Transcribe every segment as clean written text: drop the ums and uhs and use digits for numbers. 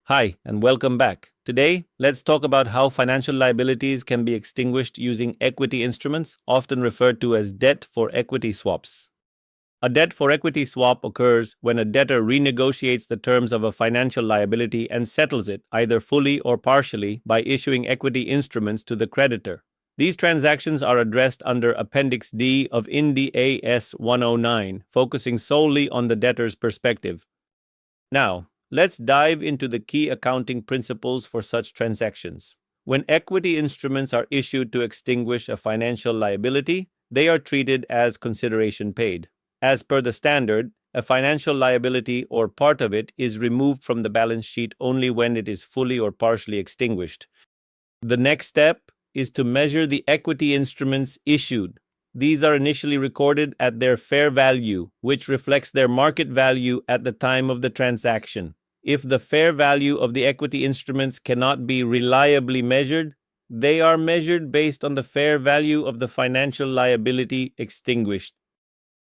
Hi, and welcome back. Today, let's talk about how financial liabilities can be extinguished using equity instruments, often referred to as debt for equity swaps. A debt for equity swap occurs when a debtor renegotiates the terms of a financial liability and settles it, either fully or partially, by issuing equity instruments to the creditor. These transactions are addressed under Appendix D of IND AS 109, focusing solely on the debtor's perspective. Now, let's dive into the key accounting principles for such transactions. When equity instruments are issued to extinguish a financial liability, they are treated as consideration paid. As per the standard, a financial liability or part of it is removed from the balance sheet only when it is fully or partially extinguished. The next step is to measure the equity instruments issued. These are initially recorded at their fair value, which reflects their market value at the time of the transaction. If the fair value of the equity instruments cannot be reliably measured, they are measured based on the fair value of the financial liability extinguished.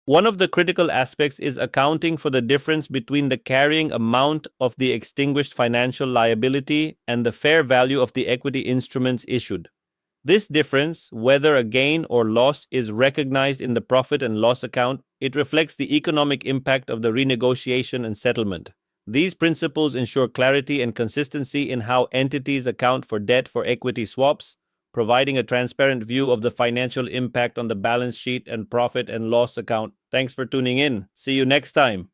One of the critical aspects is accounting for the difference between the carrying amount of the extinguished financial liability and the fair value of the equity instruments issued. This difference, whether a gain or loss, is recognized in the profit and loss account. It reflects the economic impact of the renegotiation and settlement. These principles ensure clarity and consistency in how entities account for debt for equity swaps, providing a transparent view of the financial impact on the balance sheet and profit and loss account. Thanks for tuning in. See you next time.